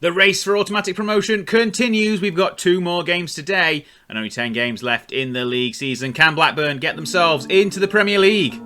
The race for automatic promotion continues. We've got 2 more games today and only 10 games left in the league season. Can Blackburn get themselves into the Premier League?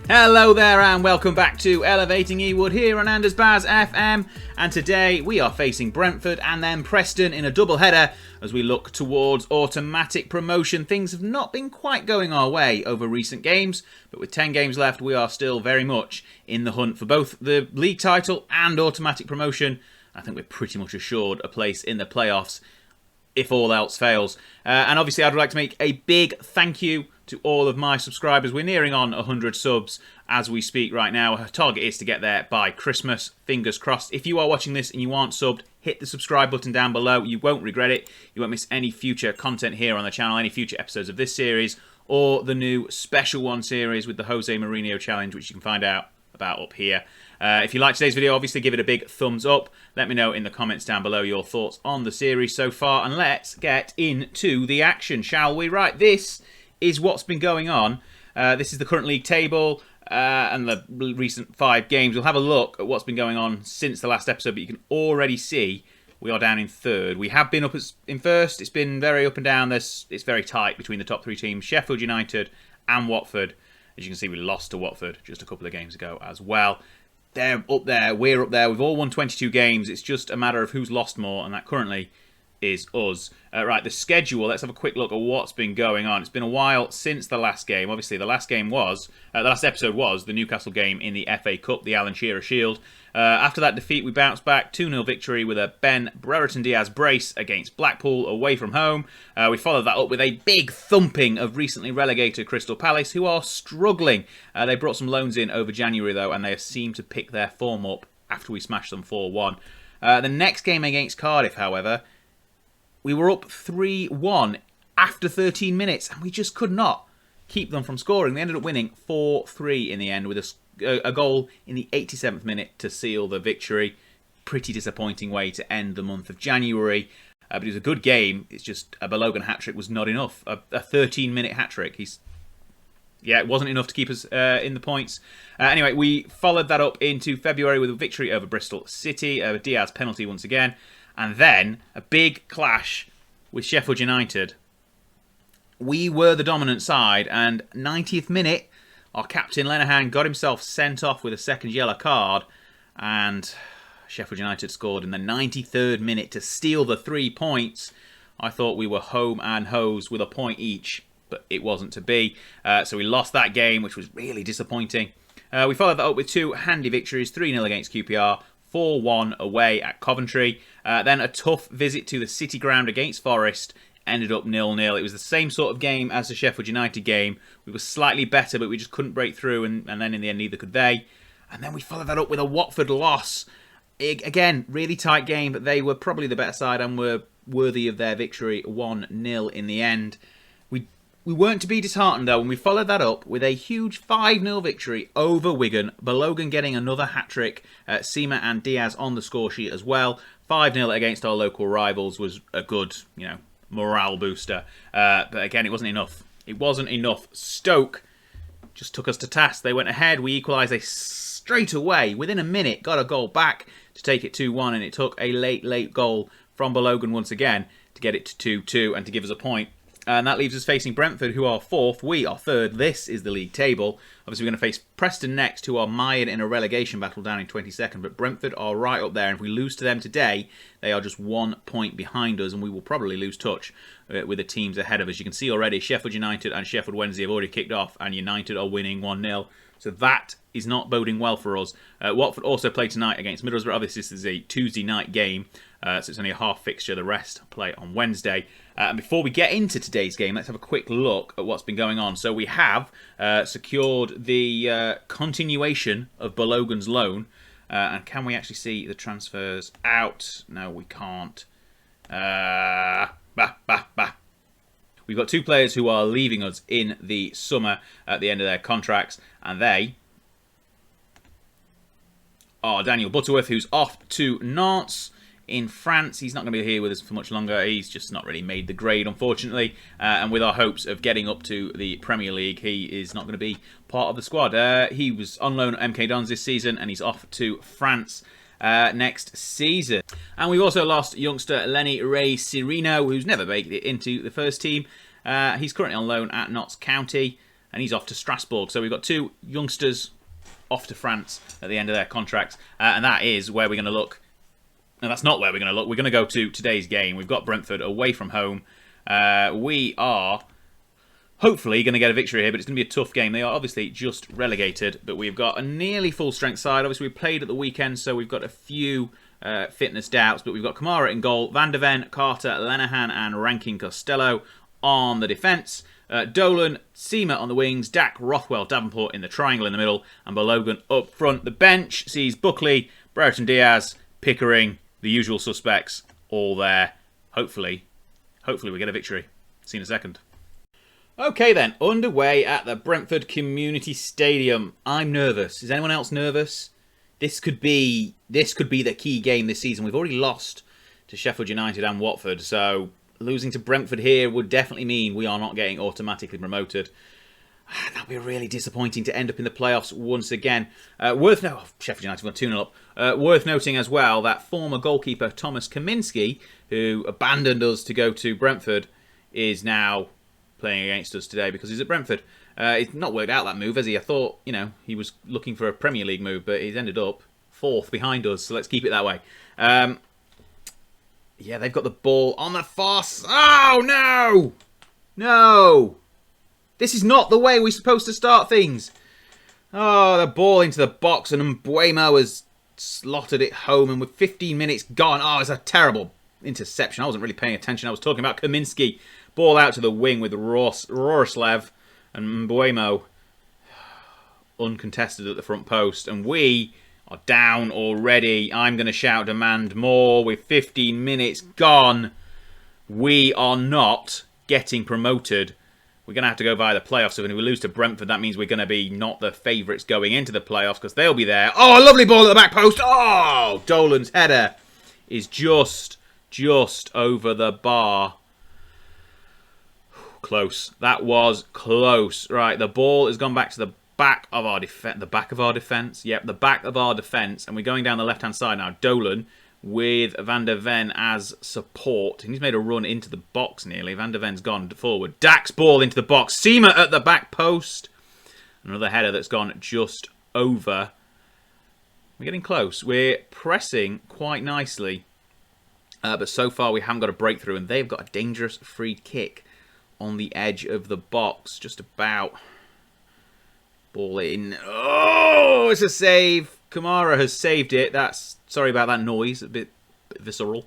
Hello there and welcome back to Elevating Ewood here on Anderzbaz FM, and today we are facing Brentford and then Preston in a double header as we look towards automatic promotion. Things have not been quite going our way over recent games, but with 10 games left we are still very much in the hunt for both the league title and automatic promotion. I think we're pretty much assured a place in the playoffs if all else fails. And obviously I'd like to make a big thank you to all of my subscribers. We're nearing on 100 subs as we speak right now. Our target is to get there by Christmas. Fingers crossed. If you are watching this and you aren't subbed, hit the subscribe button down below. You won't regret it. You won't miss any future content here on the channel, any future episodes of this series, or the new special one series with the Jose Mourinho challenge, which you can find out about up here. If you like today's video, obviously give it a big thumbs up. Let me know in the comments down below your thoughts on the series so far, and let's get into the action, shall we? Right, this is what's been going on. This is the current league table and the recent 5 games. We'll have a look at what's been going on since the last episode, but you can already see we are down in 3rd. We have been up in 1st. It's been very up and down. It's very tight between the top 3 teams, Sheffield United and Watford. As you can see, we lost to Watford just a couple of games ago as well. They're up there, we're up there. We've all won 22 games. It's just a matter of who's lost more, and that currently is us. Right, the schedule, let's have a quick look at what's been going on. It's been a while since the last game. Obviously, the last episode was the Newcastle game in the FA Cup, the Alan Shearer Shield. After that defeat, we bounced back, 2-0 victory with a Ben Brereton Diaz brace against Blackpool away from home. We followed that up with a big thumping of recently relegated Crystal Palace, who are struggling. They brought some loans in over January, though, and they seem to pick their form up after we smashed them 4-1. The next game against Cardiff, however, we were up 3-1 after 13 minutes, and we just could not keep them from scoring. They ended up winning 4-3 in the end with a goal in the 87th minute to seal the victory. Pretty disappointing way to end the month of January, but it was a good game. It's just a Balogun hat-trick was not enough. A 13-minute hat-trick. It wasn't enough to keep us in the points. Anyway, we followed that up into February with a victory over Bristol City, a Diaz penalty once again. And then a big clash with Sheffield United. We were the dominant side, and 90th minute, our captain Lenihan got himself sent off with a second yellow card, and Sheffield United scored in the 93rd minute to steal the 3 points. I thought we were home and hose with a point each, but it wasn't to be. So we lost that game, which was really disappointing. We followed that up with 2 handy victories, 3-0 against QPR, 4-1 away at Coventry. Then a tough visit to the City ground against Forest. Ended up 0-0. It was the same sort of game as the Sheffield United game. We were slightly better, but we just couldn't break through, and then in the end, neither could they. And then we followed that up with a Watford loss. Again, really tight game, but they were probably the better side and were worthy of their victory, 1-0 in the end. We weren't to be disheartened, though, and we followed that up with a huge 5-0 victory over Wigan. Balogun getting another hat-trick. Seema and Diaz on the score sheet as well. 5-0 against our local rivals was a good, morale booster. But again, it wasn't enough. It wasn't enough. Stoke just took us to task. They went ahead. We equalised straight away. Within a minute, got a goal back to take it 2-1, and it took a late goal from Balogun once again to get it to 2-2 and to give us a point. And that leaves us facing Brentford, who are 4th. We are 3rd. This is the league table. Obviously, we're going to face Preston next, who are mired in a relegation battle down in 22nd. But Brentford are right up there. And if we lose to them today, they are just 1 point behind us. And we will probably lose touch with the teams ahead of us. You can see already Sheffield United and Sheffield Wednesday have already kicked off. And United are winning 1-0. So that is not boding well for us. Watford also play tonight against Middlesbrough. Obviously, this is a Tuesday night game. So it's only a half fixture. The rest play on Wednesday. And before we get into today's game, let's have a quick look at what's been going on. So we have secured the continuation of Balogun's loan. And can we actually see the transfers out? No, we can't. We've got 2 players who are leaving us in the summer at the end of their contracts. And they are Daniel Butterworth, who's off to Nantes in France. He's not going to be here with us for much longer. He's just not really made the grade, unfortunately. And with our hopes of getting up to the Premier League, he is not going to be part of the squad. He was on loan at MK Dons this season, and he's off to France next season. And we've also lost youngster Lenny Ray Cirino, who's never made it into the first team. He's currently on loan at Notts County, and he's off to Strasbourg. So we've got 2 youngsters off to France at the end of their contracts, and that is where we're going to look. No, that's not where we're going to look. We're going to go to today's game. We've got Brentford away from home. We are hopefully going to get a victory here, but it's going to be a tough game. They are obviously just relegated, but we've got a nearly full-strength side. Obviously, we played at the weekend, so we've got a few fitness doubts, but we've got Kamara in goal, Van der Ven, Carter, Lenihan, and Rankin Costello on the defence. Dolan, Seamer on the wings, Dak, Rothwell, Davenport in the triangle in the middle, and Balogun up front. The bench sees Buckley, Brereton Diaz, Pickering, the usual suspects, all there. Hopefully we get a victory. See you in a second. Okay then, underway at the Brentford Community Stadium. I'm nervous. Is anyone else nervous? This could be the key game this season. We've already lost to Sheffield United and Watford, so losing to Brentford here would definitely mean we are not getting automatically promoted. That would be really disappointing to end up in the playoffs once again. Sheffield United won 2-0 up. Worth noting as well that former goalkeeper Thomas Kaminski, who abandoned us to go to Brentford, is now playing against us today because he's at Brentford. It's not worked out, that move, has he? I thought, he was looking for a Premier League move, but he's ended up 4th behind us, so let's keep it that way. Yeah, they've got the ball on the far side. Oh, no! No! This is not the way we're supposed to start things. Oh, the ball into the box, and Mbuemo has slotted it home, and with 15 minutes gone, it's a terrible interception. I wasn't really paying attention. I was talking about Kaminski. Ball out to the wing with Roroslev and Mbuemo uncontested at the front post, and we are down already. I'm going to shout demand more with 15 minutes gone. We are not getting promoted. We're going to have to go via the playoffs. So when we lose to Brentford, that means we're going to be not the favourites going into the playoffs because they'll be there. Oh, a lovely ball at the back post. Oh, Dolan's header is just over the bar. Close. That was close. Right, the ball has gone back to the back of our defence. The back of our defence? Yep, the back of our defence. And we're going down the left-hand side now. Dolan with Van der Ven as support. He's made a run into the box nearly. Van der Ven's gone forward. Dak's ball into the box. Seamer at the back post. Another header that's gone just over. We're getting close. We're pressing quite nicely. But so far we haven't got a breakthrough. And they've got a dangerous free kick on the edge of the box. Just about. Ball in. Oh, it's a save. Kamara has saved it. Sorry about that noise. A bit visceral.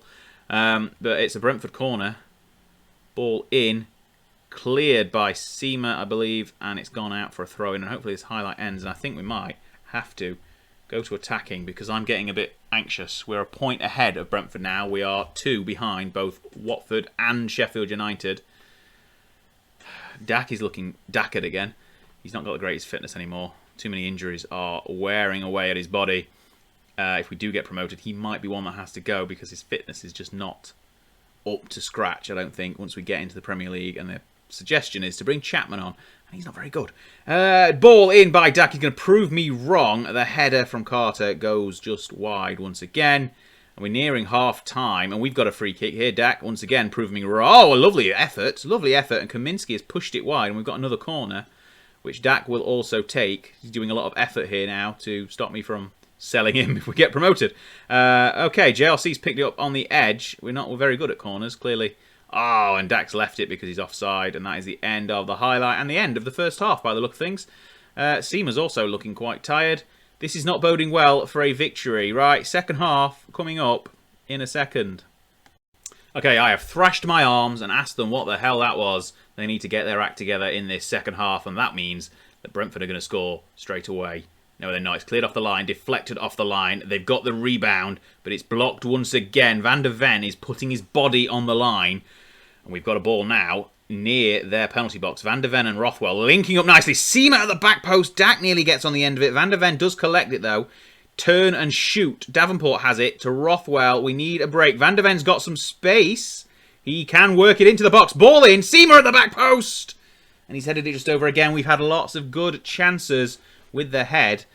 But it's a Brentford corner. Ball in. Cleared by Seamer, I believe. And it's gone out for a throw-in. And hopefully this highlight ends. And I think we might have to go to attacking because I'm getting a bit anxious. We're a point ahead of Brentford now. We are 2 behind both Watford and Sheffield United. Dak is looking knackered again. He's not got the greatest fitness anymore. Too many injuries are wearing away at his body. If we do get promoted, he might be one that has to go because his fitness is just not up to scratch, I don't think, once we get into the Premier League. And the suggestion is to bring Chapman on. And he's not very good. Ball in by Dak. He's going to prove me wrong. The header from Carter goes just wide once again. And we're nearing half-time. And we've got a free kick here. Dak, once again, proving me wrong. Oh, a lovely effort. Lovely effort. And Kaminski has pushed it wide. And we've got another corner, which Dak will also take. He's doing a lot of effort here now to stop me from selling him if we get promoted. Okay, JLC's picked it up on the edge. We're very good at corners, clearly. Oh, and Dak's left it because he's offside. And that is the end of the highlight and the end of the first half, by the look of things. Seamer's also looking quite tired. This is not boding well for a victory. Right, second half coming up in a second. Okay, I have thrashed my arms and asked them what the hell that was. They need to get their act together in this second half, and that means that Brentford are going to score straight away. No, they're not. It's cleared off the line, deflected off the line. They've got the rebound, but it's blocked once again. Van der Ven is putting his body on the line, and we've got a ball now near their penalty box. Van der Ven and Rothwell linking up nicely. Seamer at the back post. Dak nearly gets on the end of it. Van der Ven does collect it, though. turn and shoot. Davenport has it to Rothwell. We need a break. Van der Ven's got some space. He can work it into the box. Ball in. Seamer at the back post. And he's headed it just over again. We've had lots of good chances with the head.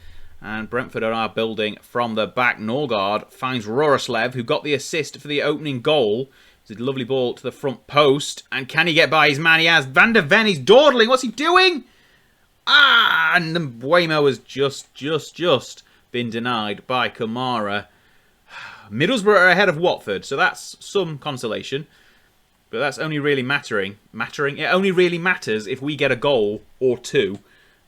And Brentford are building from the back. Norgard finds Roroslev, who got the assist for the opening goal. It's a lovely ball to the front post. And can he get by his man? He has. Van der Ven, he's dawdling. What's he doing? And the Buemo has just been denied by Kamara. Middlesbrough are ahead of Watford, so that's some consolation. But that's only really mattering. It only really matters if we get a goal or two.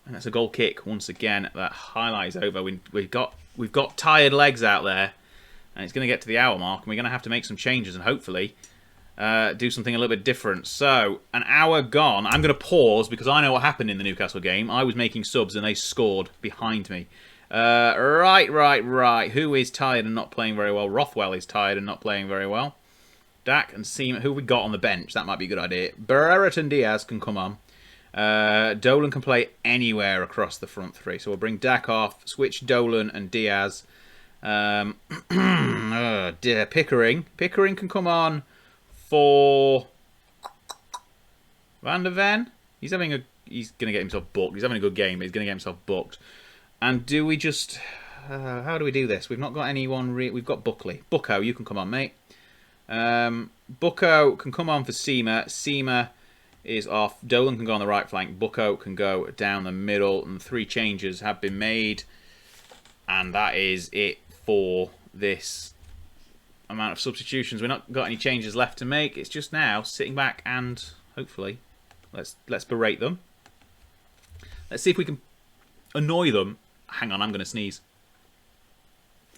And that's a goal kick once again. That highlight is over. We've got tired legs out there. And it's going to get to the hour mark. And we're going to have to make some changes and hopefully do something a little bit different. So, an hour gone. I'm going to pause because I know what happened in the Newcastle game. I was making subs and they scored behind me. Right. Who is tired and not playing very well? Rothwell is tired and not playing very well. Dak and Seaman. Who have we got on the bench? That might be a good idea. Brereton Diaz can come on. Dolan can play anywhere across the front three. So we'll bring Dak off, switch Dolan and Diaz. Pickering. Pickering can come on for Van der Ven. He's going to get himself booked. He's having a good game, but he's going to get himself booked. And do we just... how do we do this? We've not got anyone... We've got Buckley. Bucko, you can come on, mate. Bucko can come on for Seamer. Seamer is off. Dolan can go on the right flank. Bucko can go down the middle. And 3 changes have been made. And that is it for this amount of substitutions. We've not got any changes left to make. It's just now sitting back and hopefully let's berate them. Let's see if we can annoy them. Hang on, I'm going to sneeze.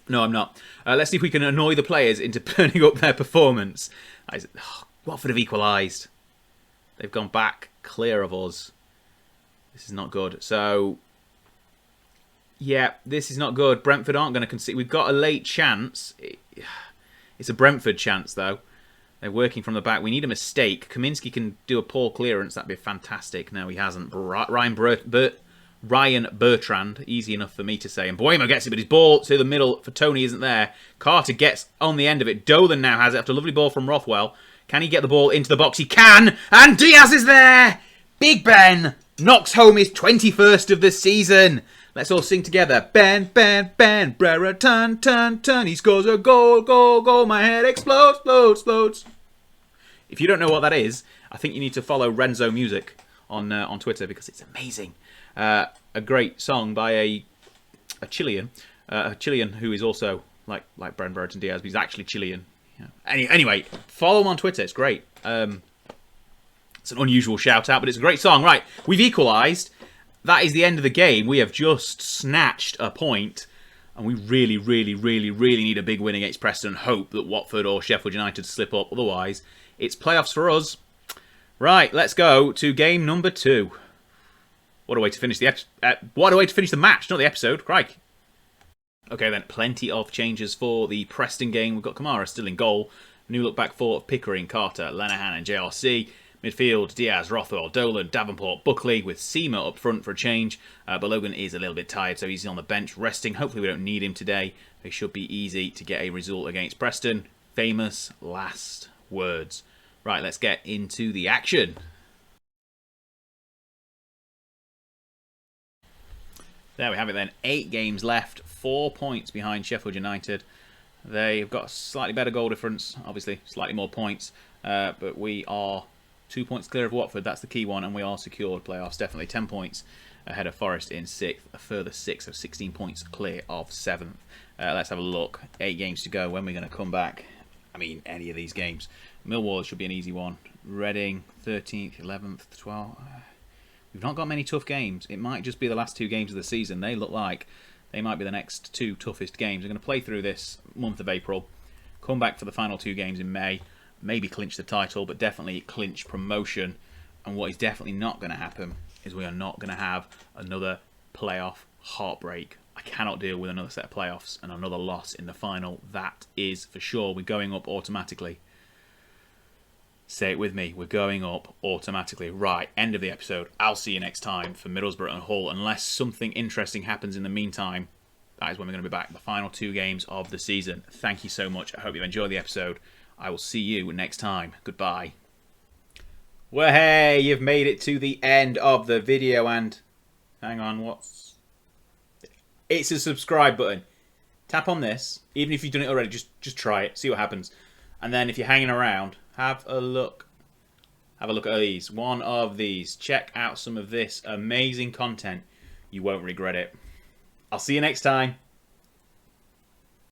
No, I'm not. Let's see if we can annoy the players into turning up their performance. Watford have equalised. They've gone back clear of us. This is not good. So, yeah, this is not good. Brentford aren't going to concede. We've got a late chance. It's a Brentford chance, though. They're working from the back. We need a mistake. Kaminsky can do a poor clearance. That'd be fantastic. No, he hasn't. Ryan Bertrand, easy enough for me to say. And Buemo gets it, but his ball to the middle for Tony isn't there. Carter gets on the end of it. Dolan now has it after a lovely ball from Rothwell. Can he get the ball into the box? He can! And Diaz is there! Big Ben knocks home his 21st of the season. Let's all sing together. Ben, Brereton, turn. He scores a goal. My head explodes. If you don't know what that is, I think you need to follow Renzo Music on Twitter because it's amazing. A great song by a Chilean who is also like Brereton Diaz, but he's actually Chilean. Yeah. Anyway, follow him on Twitter. It's great. It's an unusual shout out, but it's a great song. Right, we've equalised. That is the end of the game. We have just snatched a point, and we really need a big win against Preston and hope that Watford or Sheffield United slip up. Otherwise, it's playoffs for us. Right, let's go to game number 2. What a way to finish the match, not the episode. Crikey. Okay then, plenty of changes for the Preston game. We've got Kamara still in goal. New look back four of Pickering, Carter, Lenihan and JRC. Midfield, Diaz, Rothwell, Dolan, Davenport, Buckley with Seamer up front for a change. But Logan is a little bit tired, so he's on the bench resting. Hopefully we don't need him today. It should be easy to get a result against Preston. Famous last words. Right, let's get into the action. There we have it then. 8 games left. 4 points behind Sheffield United. They've got a slightly better goal difference. Obviously, slightly more points. But we are 2 points clear of Watford. That's the key one. And we are secured playoffs. Definitely 10 points ahead of Forest in 6th. A further 6, so 16 points clear of 7th. Let's have a look. 8 games to go. When we're going to come back. I mean, any of these games. Millwall should be an easy one. Reading, 13th, 11th, 12th. We've not got many tough games. It might just be the last 2 games of the season. They look like they might be the next 2 toughest games. We're going to play through this month of April, come back for the final 2 games in May, maybe clinch the title, but definitely clinch promotion. And what is definitely not going to happen is we are not going to have another playoff heartbreak. I cannot deal with another set of playoffs and another loss in the final. That is for sure. We're going up automatically. Say it with me. We're going up automatically. Right, end of the episode. I'll see you next time for Middlesbrough and Hull. Unless something interesting happens in the meantime, that is when we're going to be back. The final 2 games of the season. Thank you so much. I hope you've enjoyed the episode. I will see you next time. Goodbye. Well, hey, you've made it to the end of the video, and hang on, it's a subscribe button. Tap on this. Even if you've done it already, just try it, see what happens. And then if you're hanging around, have a look. Have a look at these. One of these. Check out some of this amazing content. You won't regret it. I'll see you next time.